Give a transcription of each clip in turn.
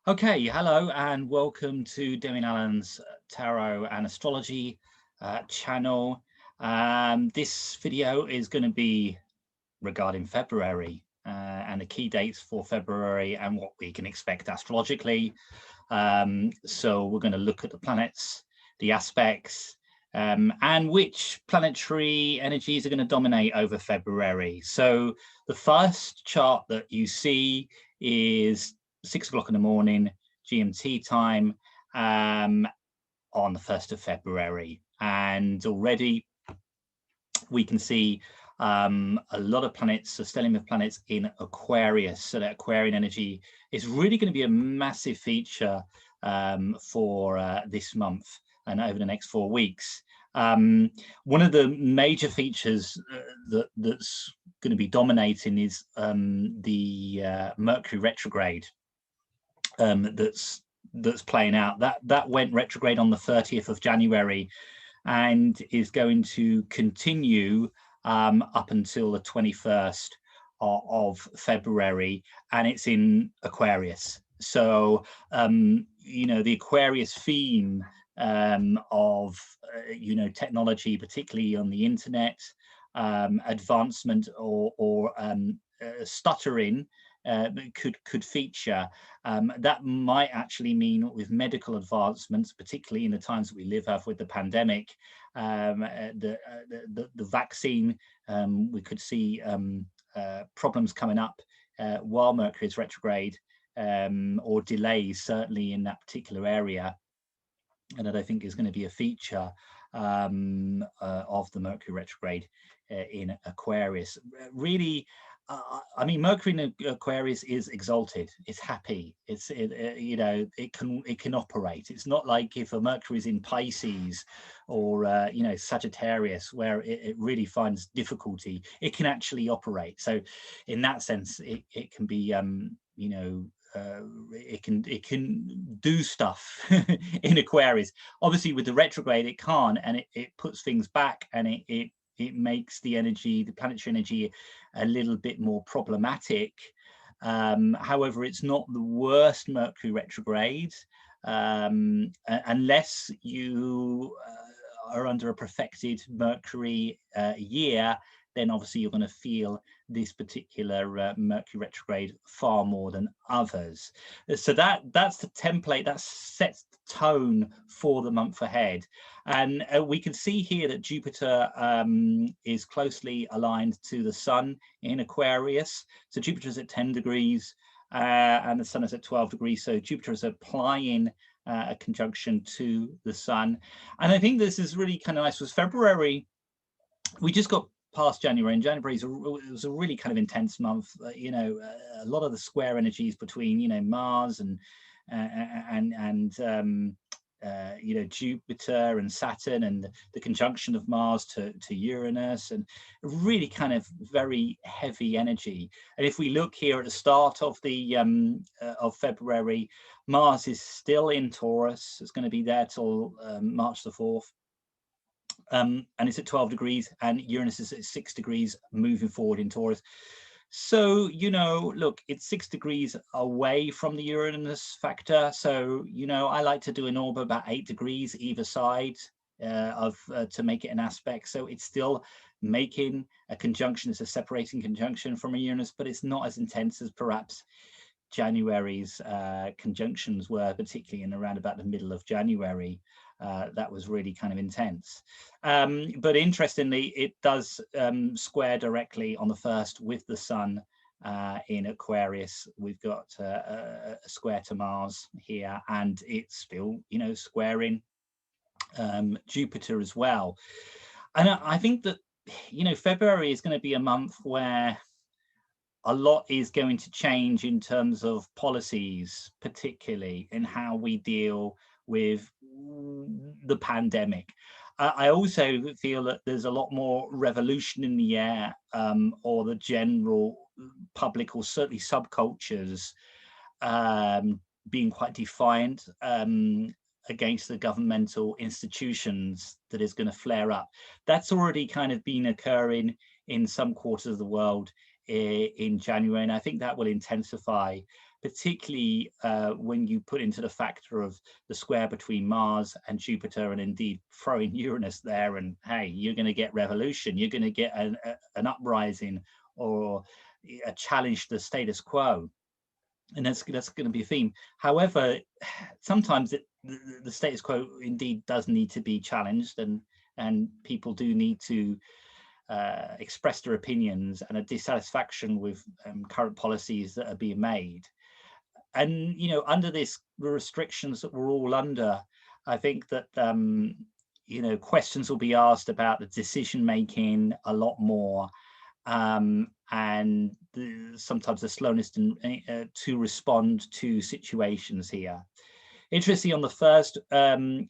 Okay, hello and welcome to Demian Allan's Tarot and Astrology channel. This video is going to be regarding February and the key dates for February and what we can expect astrologically. So we're going to look at the planets, the aspects, and which planetary energies are going to dominate over February. So the first chart that you see is 6 o'clock in the morning GMT time on the 1st of February. And already we can see a lot of planets, a stellium of planets in Aquarius. So that Aquarian energy is really going to be a massive feature for this month and over the next 4 weeks. One of the major features that's going to be dominating is the Mercury retrograde that's playing out. That went retrograde on the 30th of January and is going to continue up until the 21st of February, and it's in Aquarius. So the Aquarius theme of technology, particularly on the internet, advancement or stuttering could feature. That might actually mean with medical advancements, particularly in the times that we live with the pandemic, the vaccine, we could see problems coming up while Mercury is retrograde, or delays certainly in that particular area. And that I think is going to be a feature of the Mercury retrograde in Aquarius. Really, I mean, Mercury in Aquarius is exalted. It's happy. It can operate. It's not like if a Mercury is in Pisces or Sagittarius, where it really finds difficulty. It can actually operate. So, in that sense, it can be it can do stuff in Aquarius. Obviously, with the retrograde, it can't, and it puts things back, and it makes the planetary energy, a little bit more problematic. However, it's not the worst Mercury retrograde, unless you are under a perfected Mercury year. Then obviously you're going to feel this particular Mercury retrograde far more than others. So that's the template that sets the tone for the month ahead. And we can see here that Jupiter is closely aligned to the Sun in Aquarius. So Jupiter is at 10 degrees and the Sun is at 12 degrees. So Jupiter is applying a conjunction to the Sun. And I think this is really kind of nice. Was February, we just got past January, and January was a really kind of intense month. A lot of the square energies between Mars and Jupiter and Saturn, and the conjunction of Mars to Uranus, and really kind of very heavy energy. And if we look here at the start of the of February, Mars is still in Taurus. It's going to be there till March the 4th. And it's at 12 degrees, and Uranus is at 6 degrees moving forward in Taurus. So, look, it's 6 degrees away from the Uranus factor. So, I like to do an orb about 8 degrees either side to make it an aspect. So it's still making a conjunction. It's a separating conjunction from a Uranus, but it's not as intense as perhaps January's conjunctions were, particularly in around about the middle of January. That was really kind of intense. But interestingly, it does square directly on the 1st with the Sun in Aquarius. We've got a square to Mars here, and it's still, squaring Jupiter as well. And I think that, February is going to be a month where a lot is going to change in terms of policies, particularly in how we deal with the pandemic. I also feel that there's a lot more revolution in the air, or the general public, or certainly subcultures, being quite defiant against the governmental institutions that is going to flare up. That's already kind of been occurring in some quarters of the world in January, and I think that will intensify particularly when you put into the factor of the square between Mars and Jupiter, and indeed throwing Uranus there, and hey, you're going to get revolution, you're going to get an uprising or a challenge to the status quo, and that's going to be a theme. However, sometimes the status quo indeed does need to be challenged, and people do need to express their opinions and a dissatisfaction with current policies that are being made. And under the restrictions that we're all under, I think that questions will be asked about the decision making a lot more, and sometimes the slowness to respond to situations here. Interestingly, on the first, the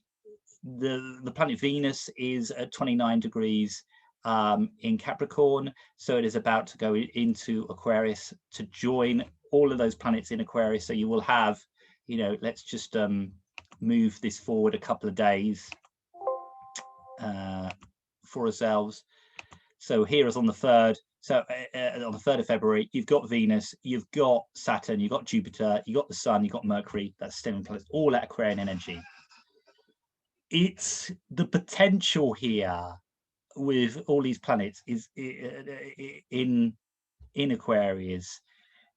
planet Venus is at 29 degrees in Capricorn, so it is about to go into Aquarius to join all of those planets in Aquarius. So you will have, let's just move this forward a couple of days for ourselves. So here is on the 3rd. So on the 3rd of February, you've got Venus, you've got Saturn, you've got Jupiter, you've got the Sun, you've got Mercury. That's stemming planets, all at Aquarian energy. It's the potential here with all these planets is in Aquarius,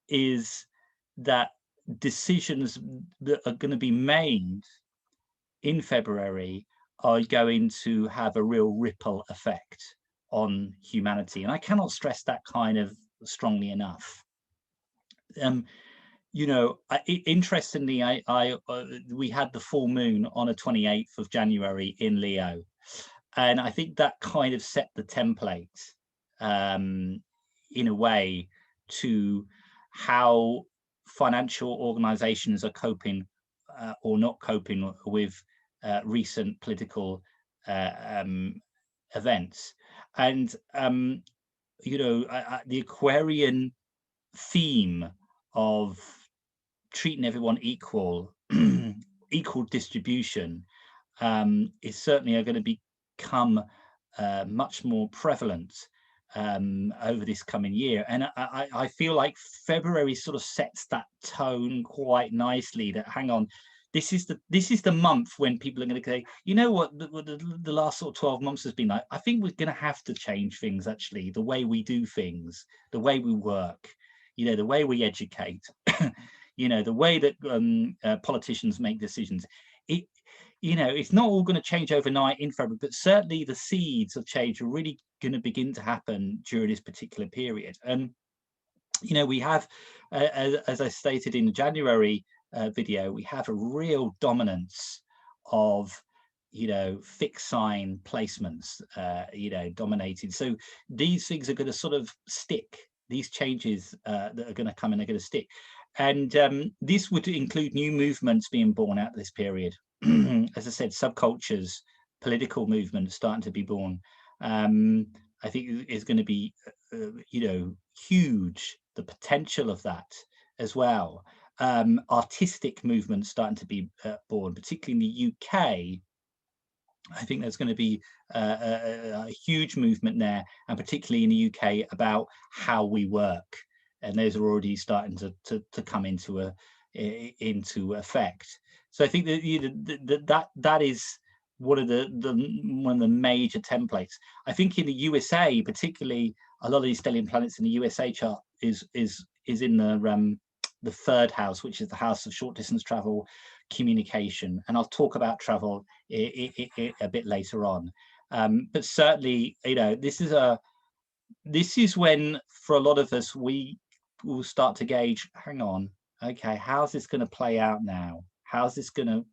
is that decisions that are going to be made in February are going to have a real ripple effect on humanity, and I cannot stress that kind of strongly enough. Interestingly, we had the full moon on the 28th of January in Leo, and I think that kind of set the template in a way to how financial organizations are coping or not coping with recent political events. And the Aquarian theme of treating everyone equal, equal distribution, is certainly going to become much more prevalent over this coming year. And I feel like February sort of sets that tone quite nicely, that hang on, this is the month when people are going to say, you know what, the last sort of 12 months has been like, I think we're going to have to change things, actually, the way we do things, the way we work, the way we educate, the way that politicians make decisions. It's not all going to change overnight in February, but certainly the seeds of change are really going to begin to happen during this particular period. And we have, as I stated in the January video, we have a real dominance of fixed sign placements, dominated. So these things are going to sort of stick. These changes that are going to come in are going to stick, and this would include new movements being born out of this period. As I said, subcultures, political movements starting to be born. I think is going to be huge, the potential of that as well. Artistic movements starting to be born, particularly in the UK. I think there's going to be a huge movement there, and particularly in the UK, about how we work, and those are already starting to come into effect. So I think that that is one of the major templates. I think in the USA, particularly, a lot of these stellium planets in the USA chart is in the 3rd house, which is the house of short distance travel, communication, and I'll talk about travel a bit later on. But certainly, this is when, for a lot of us, we will start to gauge, hang on, okay, how's this going to play out now? How's this going to,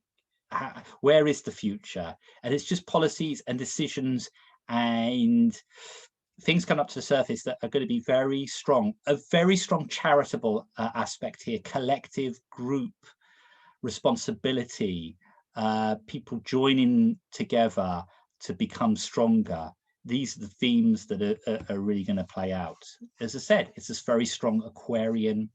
where is the future? And it's just policies and decisions and things come up to the surface that are going to be very strong, a very strong charitable aspect here, collective group responsibility, people joining together to become stronger. These are the themes that are really going to play out. As I said, it's this very strong Aquarian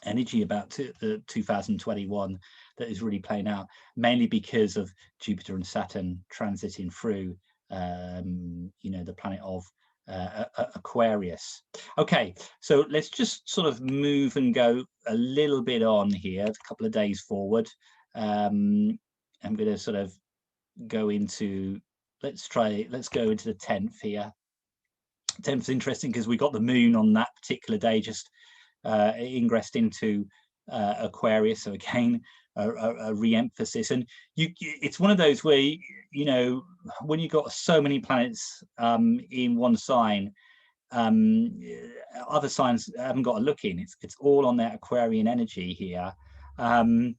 energy about 2021 that is really playing out, mainly because of Jupiter and Saturn transiting through, the planet of Aquarius. Okay, so let's just sort of move and go a little bit on here, a couple of days forward. I'm going to sort of go into, let's go into the 10th here. 10th is interesting because we got the moon on that particular day, just ingressed into Aquarius. So again, a re-emphasis, and it's one of those where you know, when you've got so many planets in one sign, other signs haven't got a look in. It's all on their Aquarian energy here. And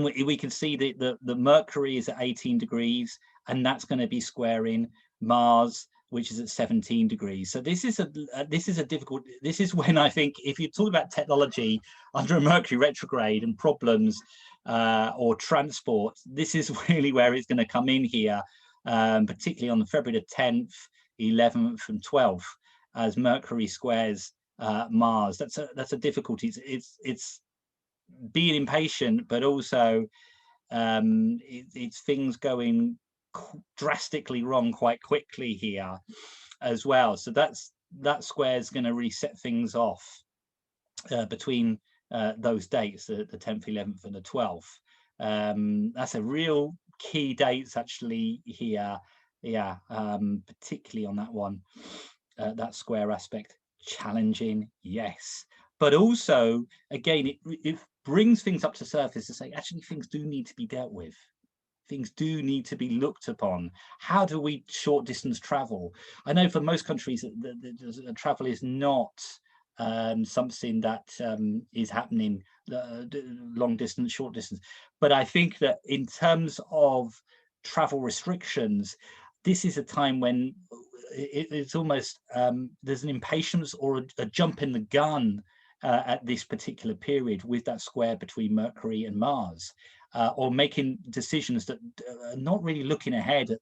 we can see that the Mercury is at 18 degrees, and that's going to be squaring Mars, which is at 17 degrees. So this is a difficult. This is when I think, if you talk about technology under a Mercury retrograde and problems or transport, this is really where it's going to come in here, particularly on the February the 10th, 11th, and 12th, as Mercury squares Mars. That's a difficulty. It's being impatient, but also it's things going drastically wrong quite quickly here as well. So that square is going to reset things off between those dates, the 10th, 11th, and the 12th. That's a real key dates actually here. Yeah, particularly on that one, that square aspect. Challenging, yes, but also again it brings things up to surface to say, actually, things do need to be dealt with. Things do need to be looked upon. How do we short distance travel? I know for most countries that travel is not something that is happening, long distance, short distance. But I think that in terms of travel restrictions, this is a time when it's almost there's an impatience or a jump in the gun at this particular period with that square between Mercury and Mars, or making decisions that are not really looking ahead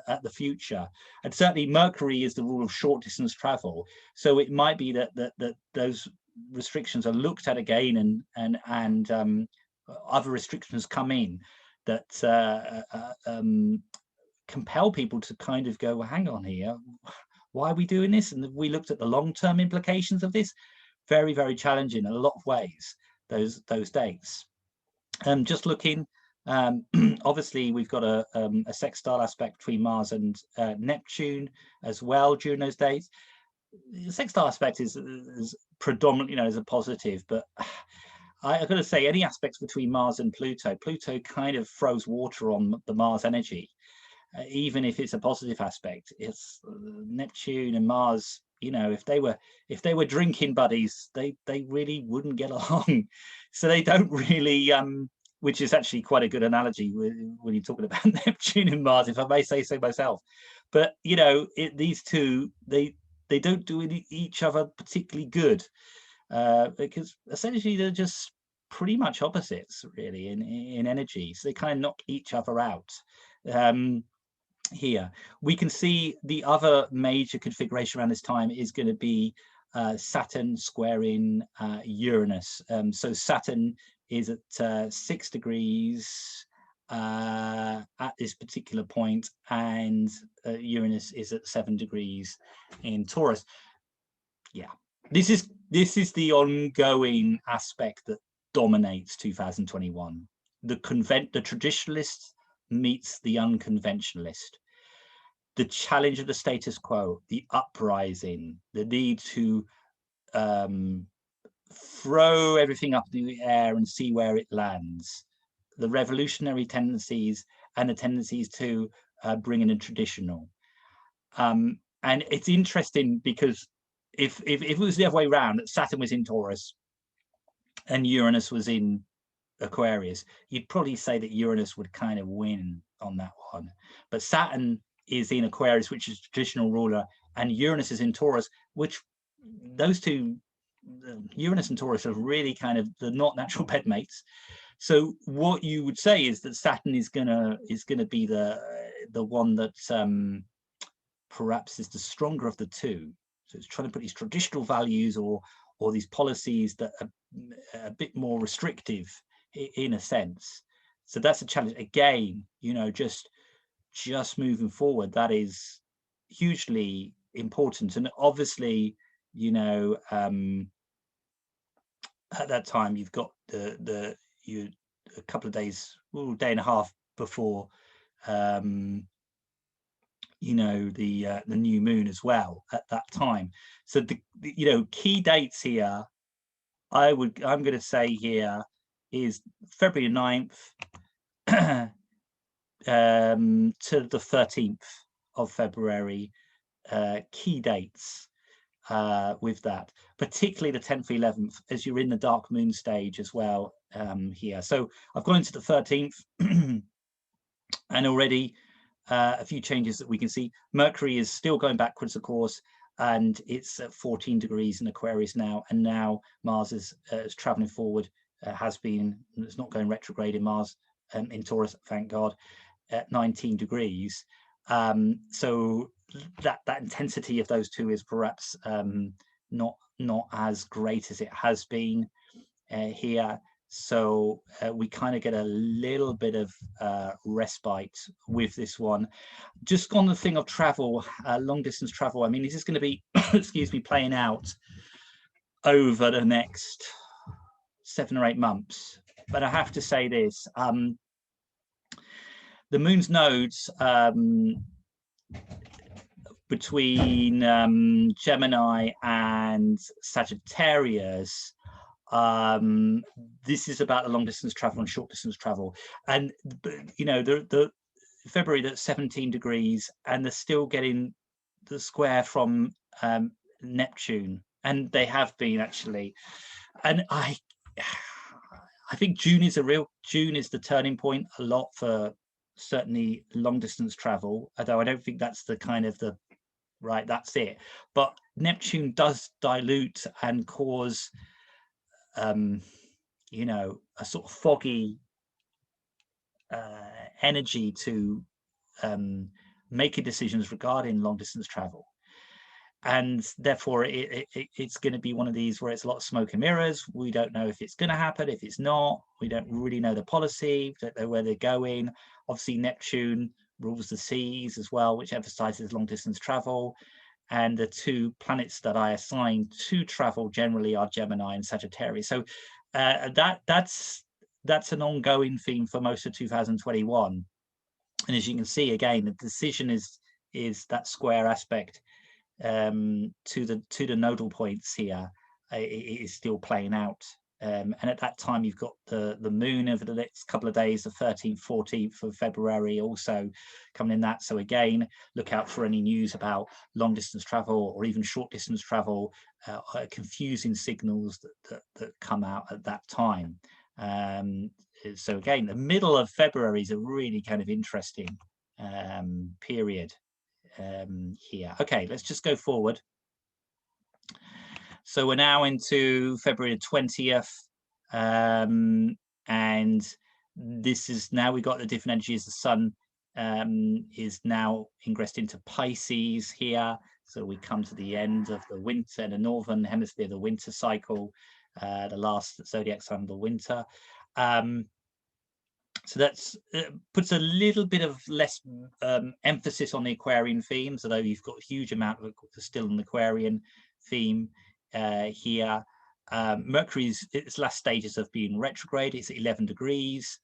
at the future. And certainly Mercury is the rule of short distance travel, so it might be that those restrictions are looked at again, and other restrictions come in that compel people to kind of go, well, hang on here, why are we doing this? And we looked at the long-term implications of this. Very, very challenging in a lot of ways, those dates. Just looking, obviously we've got a sextile aspect between Mars and Neptune as well during those days. The sextile aspect is predominantly, as a positive, but I've got to say, any aspects between Mars and Pluto kind of throws water on the Mars energy. Even if it's a positive aspect, it's Neptune and Mars. If they were drinking buddies, they really wouldn't get along. So they don't really, which is actually quite a good analogy when you're talking about Neptune and Mars, if I may say so myself. But these two, they don't do each other particularly good, because essentially they're just pretty much opposites, really, in energy. So they kind of knock each other out. Here we can see the other major configuration around this time is going to be Saturn squaring Uranus. So Saturn is at 6 degrees at this particular point, and Uranus is at 7 degrees in Taurus. Yeah, this is the ongoing aspect that dominates 2021. The traditionalist meets the unconventionalist. The challenge of the status quo, the uprising, the need to throw everything up in the air and see where it lands, the revolutionary tendencies and the tendencies to bring in a traditional. And it's interesting because if it was the other way around, that Saturn was in Taurus and Uranus was in Aquarius, you'd probably say that Uranus would kind of win on that one. But Saturn is in Aquarius, which is traditional ruler, and Uranus is in Taurus, which those two, Uranus and Taurus, are really kind of the not natural bedmates. So what you would say is that Saturn is gonna be the one that perhaps is the stronger of the two. So it's trying to put these traditional values or these policies that are a bit more restrictive in a sense. So that's a challenge again, just moving forward. That is hugely important. And obviously, you know, at that time you've got you a couple of days, day and a half before you know, the new moon as well at that time. So the you know, key dates here, I'm going to say here is February 9th to the 13th of February, key dates with that, particularly the 10th, 11th, as you're in the dark moon stage as well here. So I've gone into the 13th and already a few changes that we can see. Mercury is still going backwards, of course, and it's at 14 degrees in Aquarius now, and now Mars is traveling forward, has been, it's not going retrograde in Mars, in Taurus, thank God, at 19 degrees. So that intensity of those two is perhaps not as great as it has been here. So we kind of get a little bit of respite with this one. Just on the thing of travel, long distance travel, I mean, this is going to be, excuse me, playing out over the next 7 or 8 months. But I have to say this, the moon's nodes between Gemini and Sagittarius, this is about the long distance travel and short distance travel. And you know, the February, that's 17 degrees, and they're still getting the square from Neptune, and they have been actually. And I think June is the turning point a lot for certainly long distance travel, although I don't think that's the kind of the right, that's it. But Neptune does dilute and cause you know, a sort of foggy energy to making decisions regarding long distance travel. And therefore it's going to be one of these where it's a lot of smoke and mirrors. We don't know if it's going to happen, if it's not. We don't really know the policy, don't know where they're going. Obviously Neptune rules the seas as well, which emphasizes long distance travel. And the two planets that I assign to travel generally are Gemini and Sagittarius. So that's an ongoing theme for most of 2021. And as you can see, again, the decision is that square aspect to the nodal points here. It is still playing out. And at that time, you've got the moon over the next couple of days, the 13th, 14th of February, also coming in that. So again, look out for any news about long distance travel or even short distance travel, confusing signals that come out at that time. So again, the middle of February is a really kind of interesting period here. Okay, let's just go forward. So we're now into February 20th, and this is now we've got the different energies. The sun is now ingressed into Pisces here. So we come to the end of the winter in the northern hemisphere, the winter cycle, the last zodiac sign of the winter. So that's puts a little bit of less emphasis on the Aquarian themes, although you've got a huge amount of still an Aquarian theme here. Mercury's its last stages of being retrograde. It's at 11 degrees,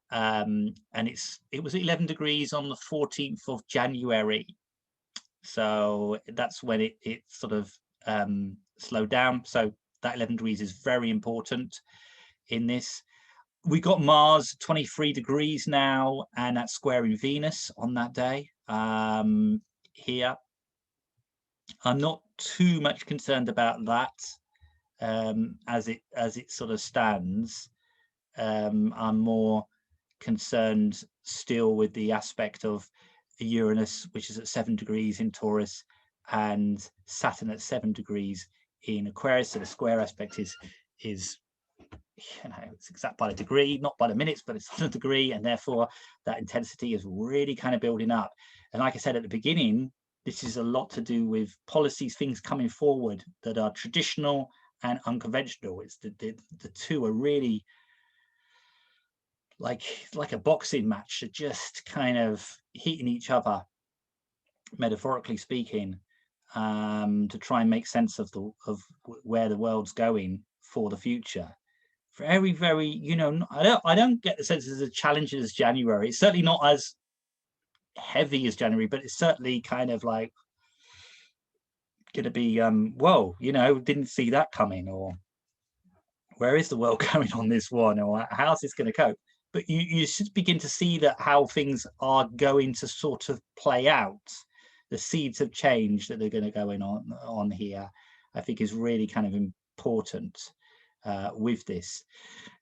and it was at 11 degrees on the 14th of January. So that's when it sort of slowed down. So that 11 degrees is very important in this. We got Mars 23 degrees now, and that's squaring Venus on that day here. I'm not too much concerned about that as it sort of stands. I'm more concerned still with the aspect of Uranus, which is at 7 degrees in Taurus, and Saturn at 7 degrees in Aquarius. So the square aspect is you know, it's exact by the degree, not by the minutes, but it's on a degree, and therefore that intensity is really kind of building up. And like I said at the beginning, this is a lot to do with policies, things coming forward that are traditional and unconventional. It's the two are really like a boxing match, are just kind of hitting each other, metaphorically speaking. to try and make sense of where the world's going for the future. Very, very, you know, I don't get the sense it's as challenging as January. It's certainly not as heavy as January, but it's certainly kind of like going to be whoa, you know, didn't see that coming, or where is the world going on this one, or how's this going to cope? But you should begin to see that how things are going to sort of play out. The seeds have changed that they're going to go on here, I think is really kind of important with this.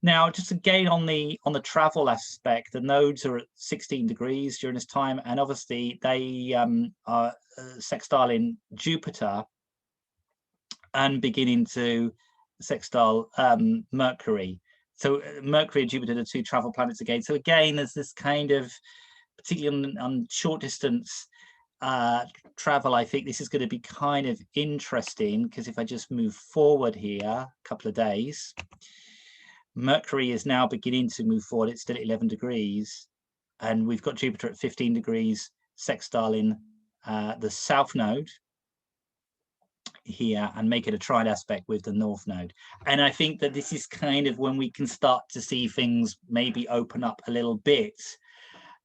Now, just again on the travel aspect, the nodes are at 16 degrees during this time, and obviously they are sextiling Jupiter and beginning to sextile Mercury. So Mercury and Jupiter are two travel planets again. So again, there's this kind of, particularly on short distance travel, I think this is going to be kind of interesting, because if I just move forward here a couple of days, Mercury is now beginning to move forward. It's still at 11 degrees, and we've got Jupiter at 15 degrees sextiling the south node here and make it a trine aspect with the north node. And I think that this is kind of when we can start to see things maybe open up a little bit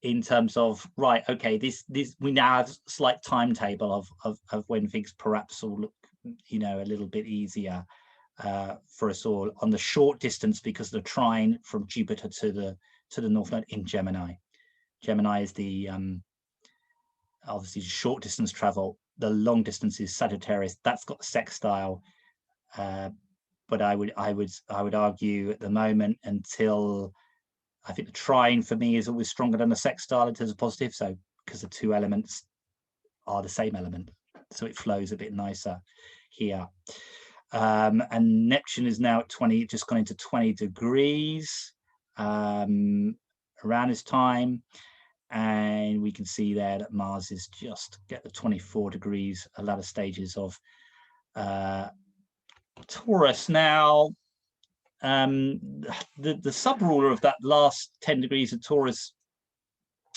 in terms of, right, okay, this we now have a slight timetable of when things perhaps will look, you know, a little bit easier for us all on the short distance, because the trine from Jupiter to the north node in Gemini. Gemini is the obviously short distance travel. The long distance is Sagittarius. That's got the sextile, but I would argue at the moment, until I think the trine for me is always stronger than the sextile in terms of positive. So because the two elements are the same element, so it flows a bit nicer here. And Neptune is now at 20, just gone into 20 degrees around this time. And we can see there that Mars is just get the 24 degrees, a lot of stages of Taurus. Now, the sub-ruler of that last 10 degrees of Taurus,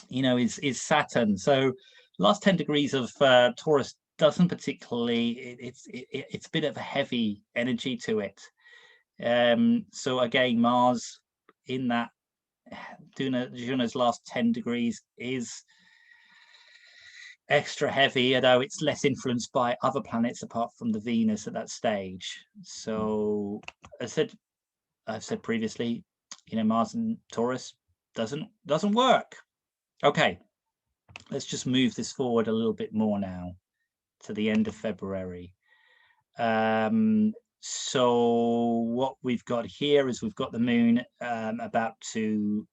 you know, is Saturn. So last 10 degrees of Taurus doesn't particularly, it's a bit of a heavy energy to it. So again, Mars in that during those last 10 degrees is extra heavy, although it's less influenced by other planets apart from the Venus at that stage. So I've said previously, you know, Mars and Taurus doesn't work. Okay, let's just move this forward a little bit more now to the end of February. So what we've got here is we've got the moon about to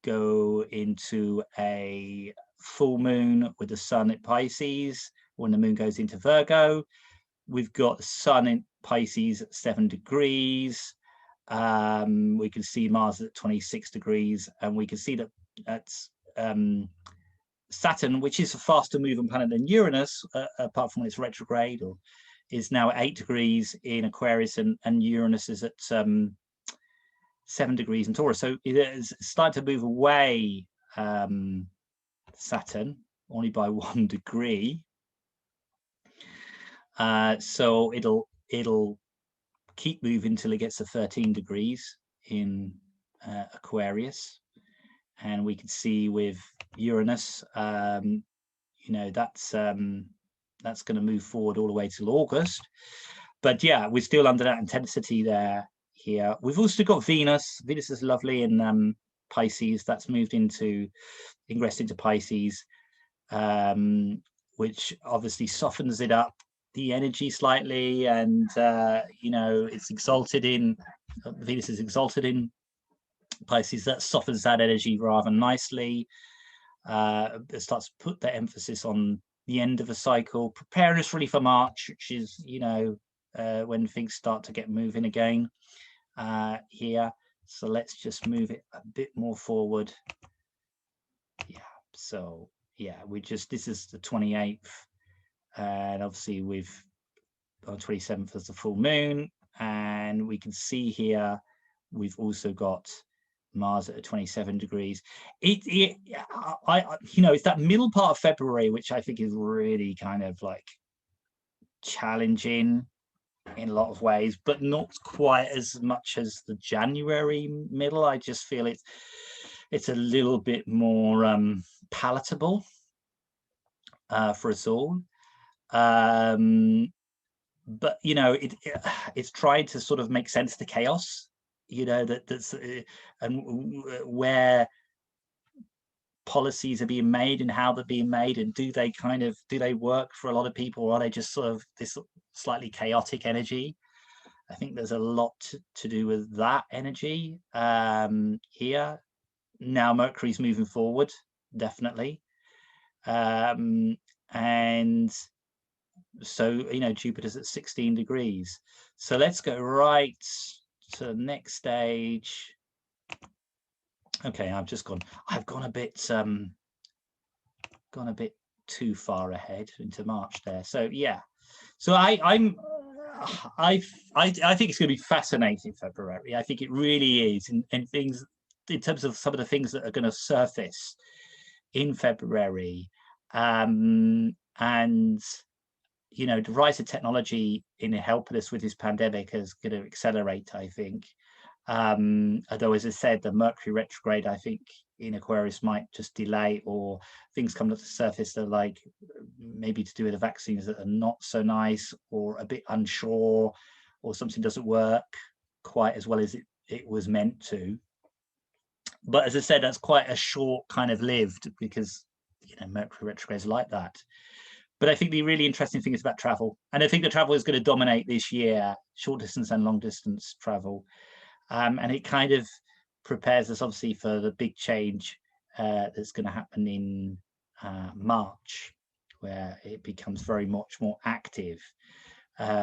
go into a full moon with the sun at Pisces when the moon goes into Virgo. We've got the sun in Pisces at 7 degrees. We can see Mars at 26 degrees, and we can see that that's Saturn, which is a faster moving planet than Uranus, apart from its retrograde, or is now at 8 degrees in Aquarius, and Uranus is at 7 degrees in Taurus. So it is starting to move away, Saturn, only by 1 degree. So it'll keep moving till it gets to 13 degrees in Aquarius. And we can see with Uranus, you know, that's going to move forward all the way till August. But yeah, we're still under that intensity there. Here we've also got Venus. Venus is lovely in Pisces. That's moved ingressed into Pisces, which obviously softens it up, the energy slightly, and you know, it's exalted in Venus is exalted in Pisces. That softens that energy rather nicely. It starts to put the emphasis on the end of a cycle, preparing us really for March, which is, you know, when things start to get moving again here. So let's just move it a bit more forward. Yeah, so yeah, this is the 28th, and obviously on 27th is the full moon, and we can see here we've also got Mars at 27 degrees. You know, it's that middle part of February which I think is really kind of like challenging in a lot of ways, but not quite as much as the January middle. I just feel it's a little bit more palatable for us all. But you know, it's trying to sort of make sense of the chaos, you know, that's and where policies are being made and how they're being made, and do they work for a lot of people, or are they just sort of this slightly chaotic energy? I think there's a lot to do with that energy here. Now Mercury's moving forward, definitely. And so, you know, Jupiter's at 16 degrees. So let's go right to the next stage. Okay, I've gone a bit too far ahead into March there. So yeah, so I think it's going to be fascinating February. I think it really is, and things in terms of some of the things that are going to surface in February, and you know, the rise of technology in helping us with this pandemic is going to accelerate, I think. Although, as I said, the Mercury retrograde, I think, in Aquarius might just delay, or things come to the surface that are like maybe to do with the vaccines that are not so nice, or a bit unsure, or something doesn't work quite as well as it was meant to. But as I said, that's quite a short kind of lived, because, you know, Mercury retrograde is like that. But I think the really interesting thing is about travel. And I think the travel is going to dominate this year, short distance and long distance travel. And it kind of prepares us, obviously, for the big change that's going to happen in March, where it becomes very much more active. But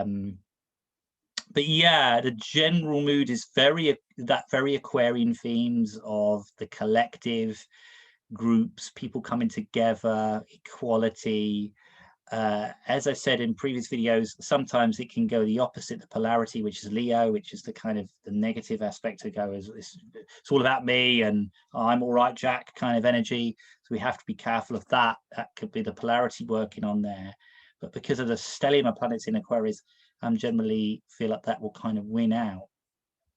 yeah, the general mood is very Aquarian themes of the collective, groups, people coming together, equality. As I said in previous videos, sometimes it can go the opposite, the polarity, which is Leo, which is the kind of the negative aspect to go, it's all about me and I'm all right, Jack kind of energy. So we have to be careful of that. That could be the polarity working on there. But because of the stellium of planets in Aquarius, I generally feel like that will kind of win out.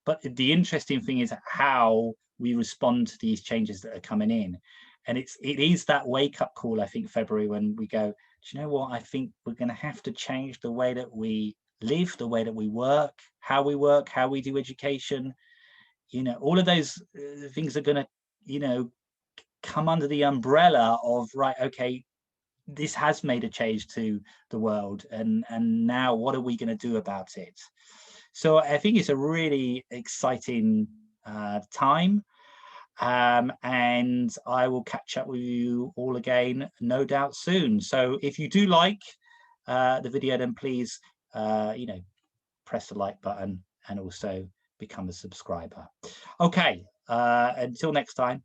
But the interesting thing is how we respond to these changes that are coming in. And it is that wake-up call, I think, February, when we go, do you know what? I think we're going to have to change the way that we live, the way that we work, how we do education. You know, all of those things are going to, you know, come under the umbrella of, right, okay, this has made a change to the world, and now what are we going to do about it? So I think it's a really exciting time. And I will catch up with you all again, no doubt, soon. So if you do like the video, then please, you know, press the like button and also become a subscriber. Okay, until next time,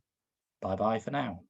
bye-bye for now.